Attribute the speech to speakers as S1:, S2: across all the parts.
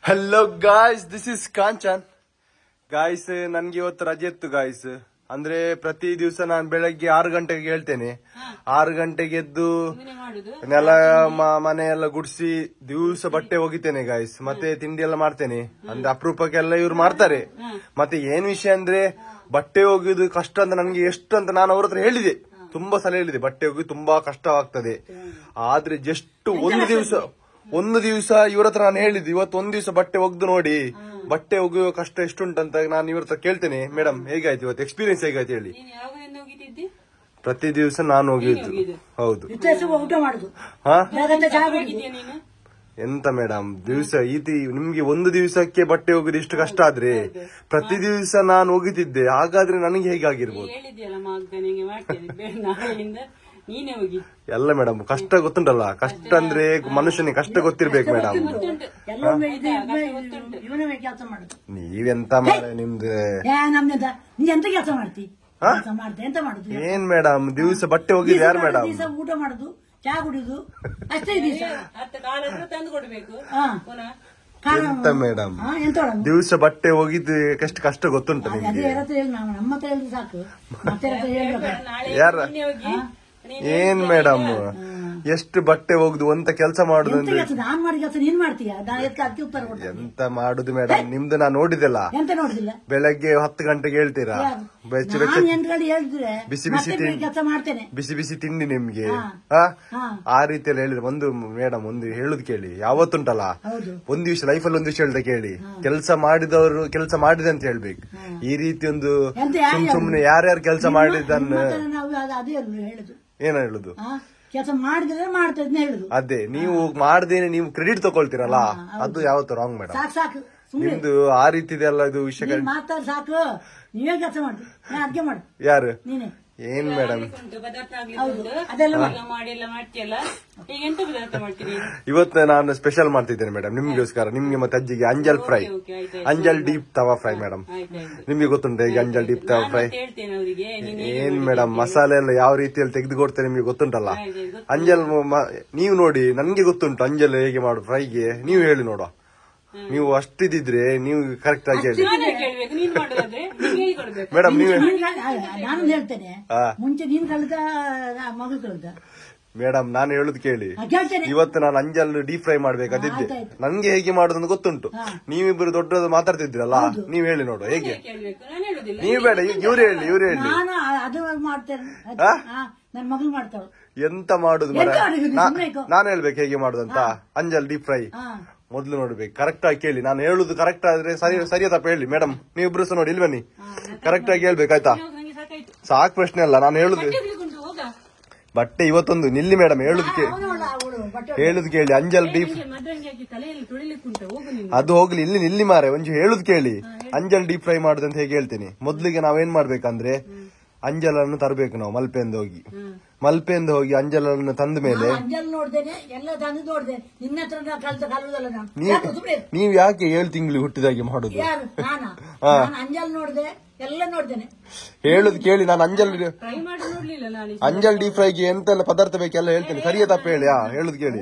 S1: Hello guys, this is Kanchan. Guys, ನನ್ಗೆ ಇವತ್ತು ರಜೆ ಇತ್ತು ಗಾಯ್ಸ್. ಅಂದ್ರೆ ಪ್ರತಿ ದಿವಸ ನಾನು ಬೆಳಗ್ಗೆ 6 ಗಂಟೆಗೆ ಹೇಳ್ತೇನೆ. 6 ಗಂಟೆಗೆ ಎದ್ದು ನೆಲ ಮನೆ ಎಲ್ಲ ಗುಡ್ಸಿ ದಿವಸ ಬಟ್ಟೆ ಒಗಿತೇನೆ ಗಾಯ್ಸ್. ಮತ್ತೆ ತಿಂಡಿ ಎಲ್ಲ ಮಾಡ್ತೇನೆ. ಅಂದ್ರೆ ಅಪರೂಪಕ್ಕೆಲ್ಲ ಇವ್ರು ಮಾಡ್ತಾರೆ. ಮತ್ತೆ ಏನ್ ವಿಷಯ ಅಂದ್ರೆ ಬಟ್ಟೆ ಒಗೆಯುದು ಕಷ್ಟ ಅಂತ ನನ್ಗೆ ಎಷ್ಟು ಅಂತ ನಾನು ಅವ್ರ ಹತ್ರ ಹೇಳಿದೆ. ತುಂಬಾ ಸಲ ಹೇಳಿದೆ, ಬಟ್ಟೆ ಒಗಿ ತುಂಬಾ ಕಷ್ಟವಾಗ್ತದೆ. ಆದ್ರೆ ಜಸ್ಟ್ ಒಂದು ದಿವಸ ಇವ್ರ ಹತ್ರ ನಾನು ಹೇಳಿದ್ದು, ಇವತ್ತು ಒಂದ್ ದಿವಸ ಬಟ್ಟೆ ಒಗ್ದು ನೋಡಿ, ಬಟ್ಟೆ ಒಗೆಯುವ ಕಷ್ಟ ಎಷ್ಟುಂಟಂತ ನಾನು ಇವ್ರ ಹತ್ರ ಕೇಳ್ತೇನೆ. ಮೇಡಮ್, ಹೇಗಾಯ್ತು ಇವತ್ತು ಎಕ್ಸ್ಪೀರಿಯನ್ಸ್, ಹೇಗಾಯ್ತು ಹೇಳಿ. ಪ್ರತಿ ದಿವಸ ನಾನು ಒಗೆಯುದು. ಹೌದು. ಎಂತ ಮೇಡಮ್, ದಿವಸ ನಿಮ್ಗೆ ಒಂದು ದಿವಸಕ್ಕೆ ಬಟ್ಟೆ ಒಗೆದು ಇಷ್ಟು ಕಷ್ಟ ಆದ್ರೆ ಪ್ರತಿ ದಿವಸ ನಾನು ಒಗಿತಿದ್ದೆ, ಹಾಗಾದ್ರೆ ನನಗೆ ಹೇಗಾಗಿರ್ಬೋದು ಎಲ್ಲ ಮೇಡಮ್. ಕಷ್ಟ ಗೊತ್ತುಂಟಲ್ಲ, ಕಷ್ಟ ಅಂದ್ರೆ ಮನುಷ್ಯನಿಗೆ ಕಷ್ಟ ಗೊತ್ತಿರ್ಬೇಕು ಮೇಡಮ್. ನೀವೆಂತ ನಿಮ್ದು ಏನ್ ಮೇಡಮ್, ದಿವಸ ಬಟ್ಟೆ ಒಗಿದ್ ಯಾರು ಮೇಡಮ್?
S2: ಊಟ ಮಾಡುದು, ಚಾ ಕುಡಿಯುದು ಅಷ್ಟೇ.
S1: ಎಂತ ಮೇಡಮ್, ದಿವಸ ಬಟ್ಟೆ ಒಗಿದು ಎಷ್ಟು ಕಷ್ಟ ಗೊತ್ತುಂಟ ನಿಮ್ಗೆ?
S2: ನಮ್ಮ ಹತ್ರ ಹೇಳಿದ್ರೆ ಸಾಕು.
S1: ಯಾರ ಏನ್ ಮೇಡಮ್, ಎಷ್ಟು ಬಟ್ಟೆ ಒಗ್ದು ಅಂತ ಕೆಲಸ ಮಾಡುದು ಅಂದ್ರೆ
S2: ನಾನ್ ಮಾಡಿ ಕೆಲಸ ನೀನ್ ಮಾಡ್ತೀಯ?
S1: ಎಂತ ಮಾಡುದು ಮೇಡಮ್, ನಿಮ್ದು ನಾ ನೋಡಿದೆಲ್ಲ.
S2: ಎಂತ ನೋಡಿದಿಲ್ಲ?
S1: ಬೆಳಗ್ಗೆ 10 ಗಂಟೆಗೆ ಹೇಳ್ತೀರಾ, ಬಿಸಿ ಬಿಸಿ ತಿಂಡಿ ನಿಮ್ಗೆ. ಆ ರೀತಿಯಲ್ಲಿ ಹೇಳಿದ್ರೆ ಒಂದು ಮೇಡಮ್, ಒಂದು ಹೇಳುದು ಕೇಳಿ. ಯಾವತ್ತುಂಟಲ್ಲ, ಒಂದ್ ದಿವಸ ಲೈಫಲ್ಲಿ ಒಂದ್ ವಿಷಯ ಹೇಳ್ದೆ ಕೇಳಿ. ಕೆಲಸ ಮಾಡಿದವರು ಕೆಲಸ ಮಾಡಿದೆ ಅಂತ ಹೇಳ್ಬೇಕು. ಈ ರೀತಿ ಒಂದು ಸುಮ್ನೆ ಯಾರ್ಯಾರು ಕೆಲಸ ಮಾಡಿದ್ದನ್ನು ಏನ ಹೇಳುದು,
S2: ಕೆಲಸ ಮಾಡಿದ್ರೆ ಮಾಡ್ತಾ ಹೇಳುದು.
S1: ಅದೇ, ನೀವು ಮಾಡ್ದೇನೆ ನೀವು ಕ್ರೆಡಿಟ್ ತಗೊಳ್ತೀರಲ್ಲ, ಅದು ಯಾವತ್ತು ರಾಂಗ್ ಮೇಡಮ್.
S2: ಸಾಕು
S1: ನಿಮ್ದು ಆ ರೀತಿದೆಲ್ಲ ಇದು ವಿಷಯ
S2: ಮಾತಾಡ್ ಸಾಕು. ನೀವೇ ಕೆಲಸ ಮಾಡಿ, ಅಡ್ಗೆ ಮಾಡಿ.
S1: ಯಾರು?
S2: ನೀನೆ.
S1: ಏನ್ ಮೇಡಮ್, ಇವತ್ತು ನಾನು ಸ್ಪೆಷಲ್ ಮಾಡ್ತಿದ್ದೇನೆ ಮೇಡಮ್ ನಿಮ್ಗೋಸ್ಕರ, ನಿಮ್ಗೆ ಮತ್ತೆ ಅಜ್ಜಿಗೆ ಅಂಜಲ್ ಫ್ರೈ, ಅಂಜಲ್ ಡೀಪ್ ತವಾ ಫ್ರೈ ಮೇಡಮ್. ನಿಮ್ಗೆ ಗೊತ್ತುಂಟ ಈಗ ಅಂಜಲ್ ಡೀಪ್ ತವಾ ಫ್ರೈ ಏನ್ ಮೇಡಮ್, ಮಸಾಲೆ ಎಲ್ಲ ಯಾವ ರೀತಿಯಲ್ಲಿ ತೆಗೆದುಕೊಡ್ತೇನೆ ನಿಮ್ಗೆ ಗೊತ್ತುಂಟಲ್ಲ. ಅಂಜಲ್ ನೀವು ನೋಡಿ, ನನ್ಗೆ ಗೊತ್ತುಂಟು ಅಂಜಲ್ ಹೇಗೆ ಮಾಡು ಫ್ರೈಗೆ. ನೀವು ಹೇಳಿ ನೋಡುವ. ನೀವು ಅಷ್ಟಿದ್ರೆ ನೀವು ಕರೆಕ್ಟ್ ಆಗಿ ಹೇಳಿ ಮೇಡಮ್. ನೀವು
S2: ನಾನು ಹೇಳ್ತೇನೆ, ಮುಂಚೆ ನೀನ್ ಕಲಿತ ಮಗಳು ಕಲಿತ
S1: ಮೇಡಮ್. ನಾನು ಹೇಳುದು ಕೇಳಿ. ಇವತ್ತು ನಾನು ಅಂಜಲ್ ಡೀಪ್ ಫ್ರೈ ಮಾಡ್ಬೇಕು ಅದಿದ್ದೆ. ನನ್ಗೆ ಹೇಗೆ ಮಾಡುದಂತ ಗೊತ್ತುಂಟು. ನೀವಿಬ್ಬರು ದೊಡ್ಡದು ಮಾತಾಡ್ತಿದ್ರಲ್ಲ, ನೀವ್ ಹೇಳಿ ನೋಡು ಹೇಗೆ. ನೀವು ಬೇಡ, ಇವ್ರು ಹೇಳಿ.
S2: ನಾನು ಅದು ಮಾಡ್ತೇನೆ, ನನ್ ಮಗಳು ಮಾಡ್ತಾಳು.
S1: ಎಂತ ಮಾಡುದು ನಾನು ಹೇಳ್ಬೇಕು ಹೇಗೆ ಮಾಡುದಂತ. ಅಂಜಲ್ ಡೀಪ್ ಫ್ರೈ ಮೊದ್ಲು ನೋಡ್ಬೇಕು, ಕರೆಕ್ಟ್ ಆಗಿ ಕೇಳಿ. ನಾನು ಹೇಳುದು ಕರೆಕ್ಟ್ ಆದ್ರೆ ಸರಿಯ ತಪ್ಪ ಹೇಳಿ ಮೇಡಮ್. ನೀವಿಬ್ರು ಸಹ ನೋಡಿ, ಇಲ್ಲಿ ಬನ್ನಿ, ಕರೆಕ್ಟ್ ಆಗಿ ಹೇಳ್ಬೇಕಾಯ್ತಾ? ಸಾಕು, ಪ್ರಶ್ನೆ ಅಲ್ಲ. ನಾನು ಹೇಳುದು ಬಟ್ಟೆ ಇವತ್ತೊಂದು ನಿಲ್ಲಿ ಮೇಡಮ್, ಹೇಳುದು ಕೇಳಿ. ಅಂಜಲ್ ಡೀಪ್ ಅದು ಹೋಗ್ಲಿ, ಇಲ್ಲಿ ನಿಲ್ಲಿ ಮಾರೆ, ಒಂಚು ಹೇಳುದು ಕೇಳಿ. ಅಂಜಲ್ ಡೀಪ್ ಫ್ರೈ ಮಾಡುದಂತ ಹೇಗೆ ಹೇಳ್ತೀನಿ. ಮೊದ್ಲಿಗೆ ನಾವೇನ್ ಮಾಡ್ಬೇಕಂದ್ರೆ, ಅಂಜಲನ್ನು ತರಬೇಕು ನಾವು ಮಲ್ಪೆಯಿಂದ ಹೋಗಿ ಅಂಜಲನ್ನು ತಂದ ಮೇಲೆ ನೀವ್ ಯಾಕೆ 7 ತಿಂಗಳು ಹುಟ್ಟಿದಾಗೆ ಮಾಡುದು? ಹೇಳುದು ಕೇಳಿ. ನಾನು ಅಂಜಲ್ ಡೀಪ್ ಫ್ರೈಗೆ ಎಂತೆಲ್ಲ ಪದಾರ್ಥ ಬೇಕೆಲ್ಲ ಹೇಳ್ತೇನೆ. ಸರಿಯ ತಪ್ಪ ಹೇಳಿ. ಹೇಳುದು ಕೇಳಿ.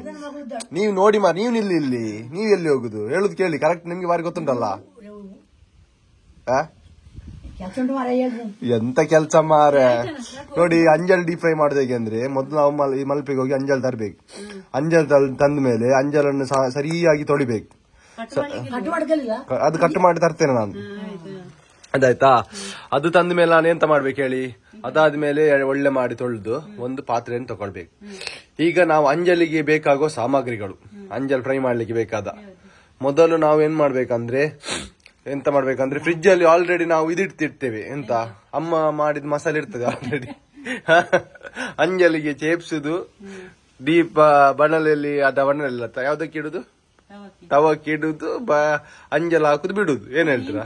S1: ನೀವು ನೋಡಿ ನೀವು ನಿಲ್ಲಿ, ಇಲ್ಲಿ ನೀವ್ ಎಲ್ಲಿ ಹೋಗುದು? ಹೇಳುದು ಕೇಳಿ. ಕರೆಕ್ಟ್, ನಿಮ್ಗೆ ಬಾರಿ ಗೊತ್ತುಂಟಲ್ಲ. ಎಂತ ಕೆಲ್ಸ ಮಾರೆ ನೋಡಿ. ಅಂಜಲ್ ಡೀಪ್ ಫ್ರೈ ಮಾಡುದು ಹೇಗೆ ಅಂದ್ರೆ, ಮೊದ್ಲು ನಾವು ಮಲ್ಪೆಗೆ ಹೋಗಿ ಅಂಜಲ್ ತರಬೇಕು. ಅಂಜಲ್ ತಂದ ಮೇಲೆ ಅಂಜಲನ್ನು ಸರಿಯಾಗಿ ತೊಳಿಬೇಕು. ಅದು ಕಟ್ ಮಾಡಿ ತರ್ತೇನೆ ನಾನು. ಅದಾಯ್ತಾ? ಅದು ತಂದ ಮೇಲೆ ನಾನು ಎಂತ ಮಾಡ್ಬೇಕು ಹೇಳಿ. ಅದಾದ್ಮೇಲೆ ಒಳ್ಳೆ ಮಾಡಿ ತೊಳೆದು ಒಂದು ಪಾತ್ರೆಯನ್ನು ತಗೊಳ್ಬೇಕು. ಈಗ ನಾವು ಅಂಜಲಿಗೆ ಬೇಕಾಗುವ ಸಾಮಗ್ರಿಗಳು, ಅಂಜಲ್ ಫ್ರೈ ಮಾಡ್ಲಿಕ್ಕೆ ಬೇಕಾದ ಮೊದಲು ನಾವು ಏನ್ ಮಾಡ್ಬೇಕಂದ್ರೆ, ಫ್ರಿಜ್ ಅಲ್ಲಿ ಆಲ್ರೆಡಿ ನಾವು ಇದಿಡ್ತಿರ್ತೇವೆ. ಎಂತ ಅಮ್ಮ ಮಾಡಿದ ಮಸಾಲೆ ಇರ್ತದೆ ಆಲ್ರೆಡಿ. ಅಂಜಲಿಗೆ ಚೇಪ್ಸುದು, ದೀಪ ಬಣಲೆಯಲ್ಲಿ ಬಣಲೆಲ್ಲ ಯಾವ್ದಕ್ಕೆ ಇಡುದು, ತವಕ್ಕೆ ಇಡುದು, ಅಂಜಲ್ ಹಾಕುದು, ಬಿಡುದು. ಏನ್ ಹೇಳ್ತೀರಾ?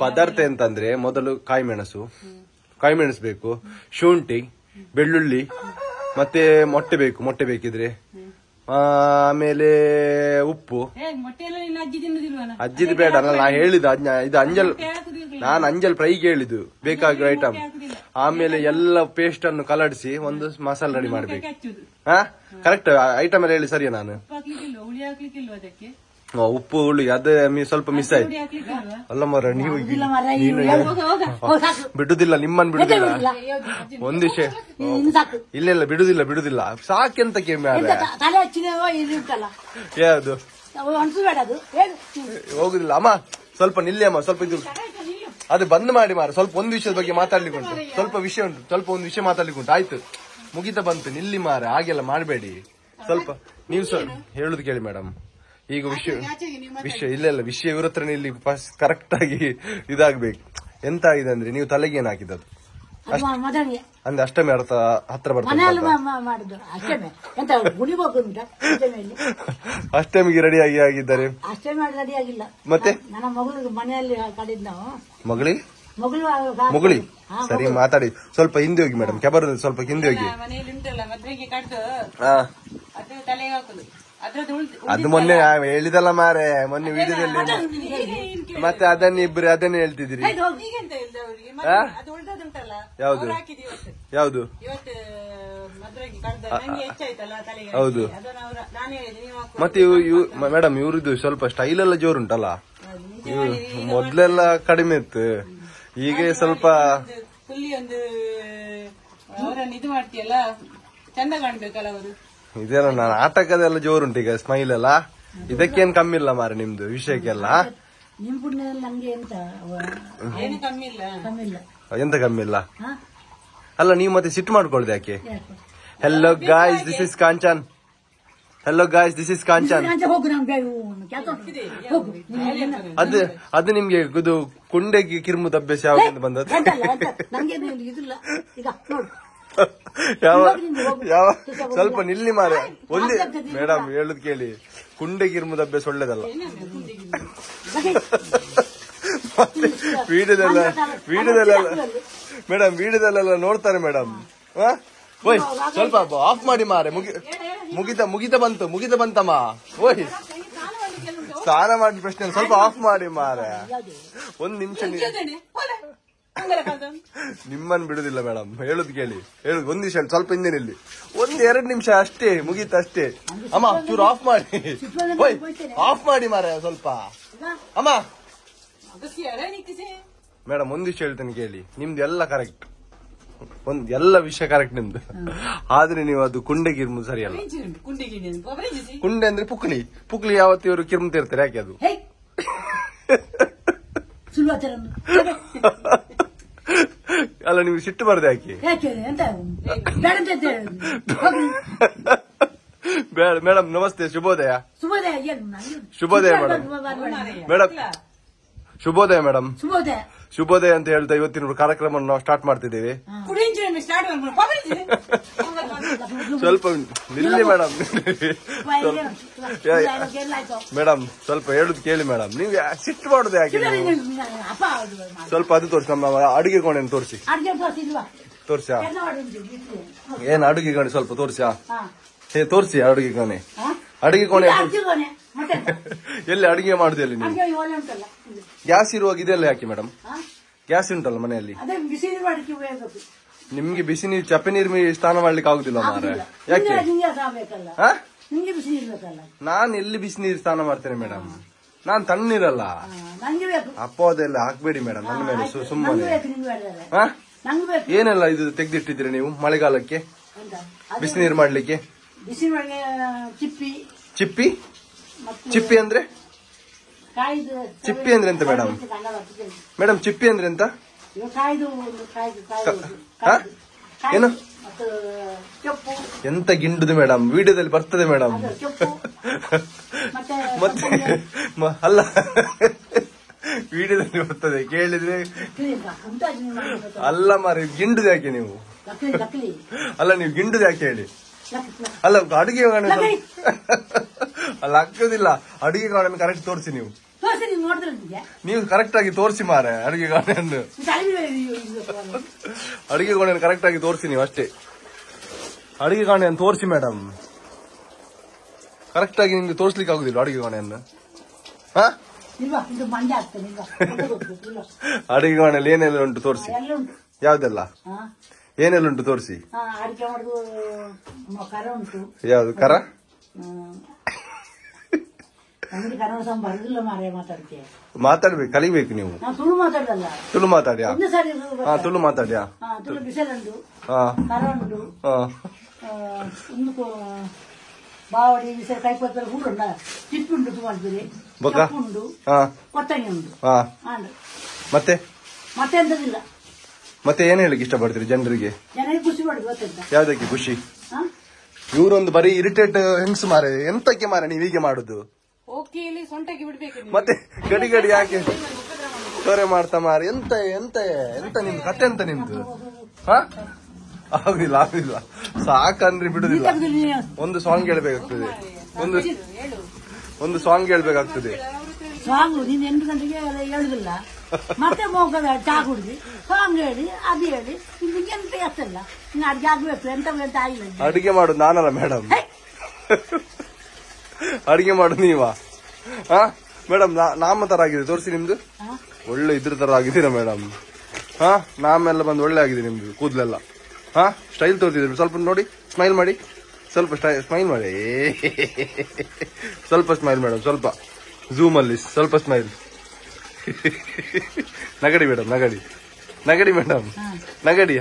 S1: ಪದಾರ್ಥ ಎಂತಂದ್ರೆ, ಮೊದಲು ಕಾಯಿಮೆಣಸು ಬೇಕು, ಶುಂಠಿ, ಬೆಳ್ಳುಳ್ಳಿ, ಮತ್ತೆ ಮೊಟ್ಟೆ ಬೇಕಿದ್ರೆ, ಆಮೇಲೆ ಉಪ್ಪು. ಅಜ್ಜಿದ್ ಬೇಡ ಅಲ್ಲ, ನಾ ಹೇಳಿದ ಇದು ಅಂಜಲ್, ನಾನು ಅಂಜಲ್ ಫ್ರೈಗೆ ಹೇಳಿದ್ದು ಬೇಕಾಗಿರೋ ಐಟಮ್. ಆಮೇಲೆ ಎಲ್ಲ ಪೇಸ್ಟ್ ಅನ್ನು ಕಲಡಿಸಿ ಒಂದು ಮಸಾಲೆ ರೆಡಿ ಮಾಡ್ಬೇಕು. ಕರೆಕ್ಟ್ ಐಟಮ್ ಎಲ್ಲ ಹೇಳಿ ಸರಿಯಾ? ನಾನು ಉಪ್ಪು ಹುಳಿ ಅದೇ ಸ್ವಲ್ಪ ಮಿಸ್ ಆಯ್ತು. ಅಲ್ಲ ಮರ ನೀವು ಬಿಡುದಿಲ್ಲ, ನಿಮ್ಮನ್ ಬಿಡುದಿಲ್ಲ. ಒಂದ್ ವಿಷಯ ಇಲ್ಲ ಬಿಡುದಿಲ್ಲ ಸಾಕೆಂತಕ್ಕೆ
S2: ತಲೆ ಹಚ್ಚಿದೇವೋ ಇದು ಉಂಟಲ್ಲ
S1: ಯಾವ್ದು
S2: ಅನ್ಸಬೇಡ
S1: ಹೋಗುದಿಲ್ಲ. ಅಮ್ಮ ಸ್ವಲ್ಪ ನಿಲ್ಲಿ ಅಮ್ಮ, ಸ್ವಲ್ಪ ಇದು ಅದು ಬಂದ್ ಮಾಡಿ ಮಾರ. ಸ್ವಲ್ಪ ಒಂದು ವಿಷಯದ ಬಗ್ಗೆ ಮಾತಾಡ್ಲಿಕ್ಕೆ ಉಂಟು, ಸ್ವಲ್ಪ ಒಂದು ವಿಷಯ ಮಾತಾಡ್ಲಿಕ್ಕೆ ಉಂಟು. ಆಯ್ತು ಮುಗಿತಾ ಬಂತು, ನಿಲ್ಲಿ ಮಾರ, ಹಾಗೆಲ್ಲ ಮಾಡಬೇಡಿ. ಸ್ವಲ್ಪ ನೀವು ಹೇಳುದು ಕೇಳಿ ಮೇಡಮ್. ಈಗ ವಿಷಯ ಇಲ್ಲ ವಿಷಯ ಇವ್ರ ಹತ್ರ ಇಲ್ಲಿ ಕರೆಕ್ಟ್ ಆಗಿ ಇದಾಗ್ಬೇಕು. ಎಂತ ಆಗಿದೆ ಅಂದ್ರೆ ನೀವು ತಲೆಗೆ ಏನ್ ಹಾಕಿದ್ದು ಅಂದ್ರೆ ಅಷ್ಟಮಿ ಹತ್ರ ಬರ್ತದೆ. ಅಷ್ಟಮಿಗೆ ರೆಡಿ ಆಗಿದ್ದಾರೆ.
S2: ರೆಡಿ ಆಗಿಲ್ಲ
S1: ಮತ್ತೆ
S2: ನನ್ನ ಮಗಳು ಮನೆಯಲ್ಲಿ ಕಡಿದ್ ನಾವು
S1: ಮಗಳಿಗೆ ಮುಗುಳಿ ಸರಿ ಮಾತಾಡಿ. ಸ್ವಲ್ಪ ಹಿಂದೆ ಹೋಗಿ ಮೇಡಮ್, ಕೆಬರ್ ಸ್ವಲ್ಪ ಹಿಂದೆ ಹೋಗಿ. ಅದು ಮೊನ್ನೆ ಹೇಳಿದಲ್ಲ ಮಾರೆ, ಮೊನ್ನೆ ವಿಡಿಯೋದಲ್ಲಿ. ಮತ್ತೆ ಅದನ್ನ ಹೇಳ್ತಿದ್ರಿ. ಯಾವ್ದು ಯಾವ್ದು ಹೌದು. ಮತ್ತೆ ಮೇಡಮ್ ಇವ್ರದ್ದು ಸ್ವಲ್ಪ ಸ್ಟೈಲ್ ಎಲ್ಲ ಜೋರುಂಟಲ್ಲ. ಮೊದ್ಲೆಲ್ಲ ಕಡಿಮೆ ಇತ್ತು, ಈಗ ಸ್ವಲ್ಪ
S3: ಇದು ಮಾಡ್ತೀಯಲ್ಲ ಚಂದ ಕಾಣ್ಬೇಕಲ್ಲ ಅವರು.
S1: ಇದೆಲ್ಲ ನಾಟಕದೆಲ್ಲ ಜೋರುಂಟು ಈಗ, ಸ್ಮೈಲ್ ಎಲ್ಲ. ಇದಕ್ಕೇನ್ ಕಮ್ಮಿ ಇಲ್ಲ ಮಾರ ನಿಮ್ದು ವಿಷಯಕ್ಕೆಲ್ಲ. ಎಂತ ಕಮ್ಮಿ ಇಲ್ಲ ಅಲ್ಲ. ನೀವು ಮತ್ತೆ ಸಿಟ್ಟು ಮಾಡ್ಕೊಳ್ದೆ ಯಾಕೆ? Hello guys, this is Kanchan. ಅದು ನಿಮ್ಗೆ ಇದು ಕುಂಡೆಗೆ ಕಿರ್ಮು ಅಭ್ಯಾಸ ಯಾವಾಗ ಬಂದದ್ದು? ಯಾವ ಸ್ವಲ್ಪ ನಿಲ್ಲಿ ಮಾರ. ಒಂದೇ ಮೇಡಮ್ ಹೇಳುದ್ ಕೇಳಿ, ಕುಂಡೆ ಗಿರ್ಮುದ ಅಭ್ಯಾಸ ಒಳ್ಳೇದಲ್ಲ. ವಿಡಿಯೋದಲ್ಲೆಲ್ಲ ನೋಡ್ತಾರೆ ಮೇಡಮ್. ಓಯ್ ಸ್ವಲ್ಪ ಆಫ್ ಮಾಡಿ ಮಾರೆ. ಮುಗಿತ ಬಂತಮ್ಮ. ಓಯ್ ಸ್ನಾನ ಮಾಡಿ ಪ್ರಶ್ನೆ ಸ್ವಲ್ಪ ಆಫ್ ಮಾಡಿ ಮಾರೆ. ಒಂದ್ ನಿಮಿಷ ನಿಮ್ಮನ್ ಬಿಡುದಿಲ್ಲ ಮೇಡಮ್. ಹೇಳುದು ಕೇಳಿ, ಒಂದ್ ನಿಮಿಷ ಸ್ವಲ್ಪ ಹಿಂದೆ ನಿಲ್ಲಿ. 1-2 ನಿಮಿಷ ಅಷ್ಟೇ, ಮುಗೀತ ಅಷ್ಟೇ. ಅಮ್ಮ ಚೂರು ಆಫ್ ಮಾಡಿ. ಓಯ್ ಆಫ್ ಮಾಡಿ ಮಾರ ಸ್ವಲ್ಪ. ಅಮ್ಮ ಮೇಡಮ್ ಒಂದ್ ವಿಷಯ ಹೇಳ್ತೇನೆ ಕೇಳಿ. ನಿಮ್ದು ಎಲ್ಲ ಕರೆಕ್ಟ್, ಎಲ್ಲ ವಿಷಯ ಕರೆಕ್ಟ್ ನಿಮ್ದು. ಆದ್ರೆ ನೀವು ಅದು ಕುಂಡೆ ಕಿರ್ಮು ಸರಿಯಲ್ಲ. ಕುಂಡೆ ಅಂದ್ರೆ ಪುಕ್ಲಿ ಯಾವತ್ತು ಇವರು ಕಿರ್ಮುತ್ತಿರ್ತಾರೆ. ಯಾಕೆ ಅದು ಅಲ್ಲ ನೀವು ಸಿಟ್ಟು ಬರ್ದೆ ಯಾಕೆ? ಮೇಡಮ್ ನಮಸ್ತೆ, ಶುಭೋದಯ. ಶುಭೋದಯ ಮೇಡಮ್. ಶುಭೋದಯ ಅಂತ ಹೇಳ್ತಾ ಇವತ್ತಿನ ಕಾರ್ಯಕ್ರಮವನ್ನು ನಾವು ಸ್ಟಾರ್ಟ್ ಮಾಡ್ತಿದ್ದೇವೆ. ಸ್ವಲ್ಪ ನಿಲ್ಲಿ ಮೇಡಮ್. ಮೇಡಮ್ ಸ್ವಲ್ಪ ಹೇಳುದು ಕೇಳಿ ಮೇಡಮ್. ನೀವು ಸಿಟ್ಟು ಮಾಡುದು ಯಾಕೆ? ಸ್ವಲ್ಪ ಅದು ತೋರಿಸಿ, ನಮ್ಮ ಅಡುಗೆ ಕೋಣೆಯನ್ನು ತೋರಿಸಿ. ಏನ್ ಅಡುಗೆ ಕೋಣೆ ಸ್ವಲ್ಪ ತೋರಿಸಿ ಅಡುಗೆ ಕೋಣೆ. ಎಲ್ಲಿ ಅಡುಗೆ ಮಾಡುದು ಎಲ್ಲಿ ನೀವು? ಗ್ಯಾಸ್ ಇರುವಾಗ ಇದೆಲ್ಲ ಯಾಕೆ ಮೇಡಮ್? ಗ್ಯಾಸ್ ಉಂಟಲ್ಲ ಮನೆಯಲ್ಲಿ. ನಿಮ್ಗೆ ಬಿಸಿ ನೀರು ಚಪ್ಪೆ ನೀರು ಸ್ನಾನ ಮಾಡ್ಲಿಕ್ಕೆ ಆಗುದಿಲ್ಲ ಮಾರ. ಯಾಕೆ? ನಾನ್ ಎಲ್ಲಿ ಬಿಸಿ ನೀರು ಸ್ನಾನ ಮಾಡ್ತೇನೆ ಮೇಡಮ್? ನಾನ್ ತಣ್ಣೀರಲ್ಲ. ಅಪ್ಪ ಅದೆಲ್ಲ ಹಾಕ್ಬೇಡಿ ಮೇಡಮ್ ನನ್ನ ಮೇಲೆ ಸುಮ್ಮನೆ. ಏನೆಲ್ಲ ಇದು ತೆಗ್ದಿಟ್ಟಿದ್ರಿ ನೀವು ಮಳೆಗಾಲಕ್ಕೆ ಬಿಸಿ ನೀರು ಮಾಡ್ಲಿಕ್ಕೆ? ಚಿಪ್ಪಿ ಅಂದ್ರೆ ಎಂತ ಮೇಡಮ್? ಚಿಪ್ಪಿ ಅಂದ್ರೆ ಎಂತ? ಏನು ಎಂತ ಗಿಂಡುದು ಮೇಡಮ್? ವಿಡಿಯೋದಲ್ಲಿ ಬರ್ತದೆ ಮೇಡಮ್. ಮತ್ತೆ ಅಲ್ಲ ವಿಡಿಯೋದಲ್ಲಿ ಬರ್ತದೆ ಕೇಳಿದ್ರೆ. ಅಲ್ಲ ಮಾರಿ ಗಿಂಡುದು ಯಾಕೆ ನೀವು? ಅಲ್ಲ ನೀವು ಗಿಂಡುದು ಯಾಕೆ ಹೇಳಿ? ಅಲ್ಲ ಅಡುಗೆ ಅಲ್ಲ ಹಾಕೋದಿಲ್ಲ. ಅಡುಗೆ ಗಾಣನ್ನು ಕರೆಕ್ಟ್ ತೋರಿಸಿ ನೀವು. ನೀವು ಕರೆಕ್ಟ್ ಆಗಿ ತೋರಿಸಿ ಮಾರೆ ಅಡುಗೆ ಗಾಣೆಯನ್ನು. ಅಡುಗೆ ಗಾಣೆಯನ್ನು ಕರೆಕ್ಟ್ ಆಗಿ ತೋರಿಸಿ ನೀವು ಅಷ್ಟೇ. ಅಡುಗೆ ಗಾಣೆಯನ್ನು ತೋರಿಸಿ ಮೇಡಮ್. ಕರೆಕ್ಟ್ ಆಗಿ ನಿಮ್ಗೆ ತೋರಿಸ್ಲಿಕ್ಕೆ ಆಗುದಿಲ್ಲ ಅಡುಗೆ ಗಾಣೆಯನ್ನು. ಅಡುಗೆ ಗಾಣೆಯಲ್ಲಿ ಏನೆಲ್ಲ ಉಂಟು ತೋರಿಸಿ. ಯಾವ್ದೆಲ್ಲ ಏನೆಲ್ಲ ಉಂಟು ತೋರಿಸಿ. ಯಾವ್ದು ಕರ?
S2: ನಮ್ಗೆ ಕನ್ನಡ ಸಹ ಬರುದಿಲ್ಲ ಮಾರೇ ಮಾತಾಡ್ತೀಯ.
S1: ಮಾತಾಡ್ಬೇಕು, ಕಲಿಬೇಕು ನೀವು.
S2: ನಾವು ತುಳು ಮಾತಾಡಲ್ಲ.
S1: ತುಳು ಮಾತಾಡ್ಯಾ?
S2: ಒಂದು ಸಾರಿ
S1: ಹಾ, ತುಳು ಮಾತಾಡ್ಯಾ?
S2: ತುಳು ಬಿಸಲುಂಡು,
S1: ಹಾ
S2: ಕರ ಉಂಡು,
S1: ಹಾ
S2: ಒಂದು ಬಾವಡಿ ಬಿಸಿಲು ಕೈಪತ್ತರ ಹೂಡುಂಡ, ಚಿಪ್ಪುಂಡು ತುಮಾಡ್ತೀರಿ, ಉಂಡು, ಕೊತ್ತಂಗಿ ಉಂಡು.
S1: ಮತ್ತೆ
S2: ಮತ್ತೆ ಎಂತದಿಲ್ಲ.
S1: ಮತ್ತೆ ಏನ್ ಹೇಳಿಕ್ ಇಷ್ಟಪಡ್ತೀರಿ ಜನರಿಗೆ?
S2: ಜನರಿಗೆ ಖುಷಿ ಪಡುದು. ಗೊತ್ತಿಲ್ಲ
S1: ಯಾವ್ದಕ್ಕೆ ಖುಷಿ? ಇವ್ರೊಂದು ಬರೀ ಇರಿಟೇಟ್ ಹೆಂಗ್ಸ್ ಮಾರೆ, ಎಂತಕ್ಕೆ ಮಾರೆ ನೀವ್ ಹೀಗೆ ಮಾಡುದು?
S3: ಹೋಗಿ ಸೊಂಟಕ್ಕೆ ಬಿಡ್ಬೇಕು.
S1: ಮತ್ತೆ ಗಡಿ ಗಡಿ ಯಾಕೆ ತೊರೆ ಮಾಡ್ತಾ ಮಾರೆ? ಎಂತ ಎಂತ ಎಂತ ನಿಮ್ದು ಕತೆ? ಎಂತ ನಿಮ್ದು? ಹಾ, ಆಗುದಿಲ್ಲ ಆಗುದಿಲ್ಲ, ಸಾಕಂದ್ರೆ ಬಿಡುದಿಲ್ಲ. ಒಂದು ಸಾಂಗ್ ಹೇಳ್ಬೇಕಾಗ್ತದೆ, ಒಂದು ಸಾಂಗ್ ಹೇಳ್ಬೇಕಾಗ್ತದೆ.
S2: ಸಾಂಗ್ ನೀನ್ 8 ಗಂಟೆಗೆ ಹೇಳುದಿಲ್ಲ, ಮತ್ತೆ ಮೋಗದ ಚಾ ಕುಡಿದು ಸಾಂಗ್ ಹೇಳಿ ಅದು ಹೇಳಿ ನಿಮ್ಗೆ ಎಂತ ಅಷ್ಟಲ್ಲ. ಇನ್ನು ಅಡ್ಗೆ ಆಗ್ಬೇಕು, ಎಂತ ಆಗಿಲ್ಲ.
S1: ಅಡಿಗೆ ಮಾಡುದು ನಾನಲ್ಲ ಮೇಡಮ್, ಅಡಿಗೆ ಮಾಡುದು ನೀವಾ? ಹಾ ಮೇಡಮ್, ನಾಮ ತರ ಆಗಿದೆ ತೋರಿಸಿ ನಿಮ್ದು. ಒಳ್ಳೆ ಇದ್ರ ತರ ಆಗಿದ್ದೀರಾ ಮೇಡಮ್. ಹಾ, ನಾಮೆಲ್ಲ ಬಂದು ಒಳ್ಳೆ ಆಗಿದೆ ನಿಮ್ದು ಕೂದಲೆಲ್ಲ. ಹಾ, ಸ್ಟೈಲ್ ತೋರಿಸಿದ್ರಿ. ಸ್ವಲ್ಪ ನೋಡಿ, ಸ್ಮೈಲ್ ಮಾಡಿ, ಸ್ವಲ್ಪ ಸ್ಮೈಲ್ ಮಾಡಿ, ಸ್ವಲ್ಪ ಸ್ಮೈಲ್ ಮೇಡಮ್, ಸ್ವಲ್ಪ ಝೂಮ್ ಅಲ್ಲಿ ಸ್ವಲ್ಪ ಸ್ಮೈಲ್. ನಗಡಿ ಮೇಡಮ್, ನಗಡಿ ನಗಡಿ ಮೇಡಮ್, ನಗಡಿ.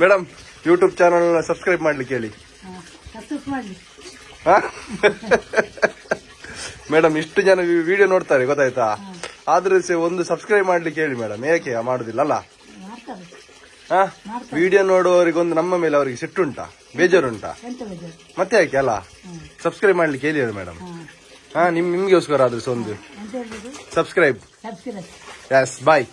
S1: ಮೇಡಮ್, ಯೂಟ್ಯೂಬ್ ಚಾನಲ್ ಸಬ್ಸ್ಕ್ರೈಬ್ ಮಾಡ್ಲಿಕ್ಕೆ ಹೇಳಿ. ಮೇಡಮ್, ಇಷ್ಟು ಜನ ವಿಡಿಯೋ ನೋಡ್ತಾರೆ ಗೊತ್ತಾಯ್ತಾ, ಆದ್ರೆ ಒಂದು ಸಬ್ಸ್ಕ್ರೈಬ್ ಮಾಡ್ಲಿಕ್ಕೆ ಹೇಳಿ ಮೇಡಮ್. ಏಕೆ ಮಾಡುದಿಲ್ಲ ಅಲ್ಲ? ಹಾ, ವಿಡಿಯೋ ನೋಡುವವರಿಗೊಂದು ನಮ್ಮ ಮೇಲೆ ಅವರಿಗೆ ಸಿಟ್ಟುಂಟಾ, ಬೇಜಾರುಂಟಾ? ಮತ್ತೆ ಯಾಕೆ ಅಲ್ಲ ಸಬ್ಸ್ಕ್ರೈಬ್ ಮಾಡ್ಲಿಕ್ಕೆ ಹೇಳಿ ಮೇಡಮ್. ಹಾ, ನಿಮ್ಗೆಗೋಸ್ಕರ ಆದ್ರೆ ಒಂದು ಸಬ್ಸ್ಕ್ರೈಬ್. ಎಸ್, ಬಾಯ್.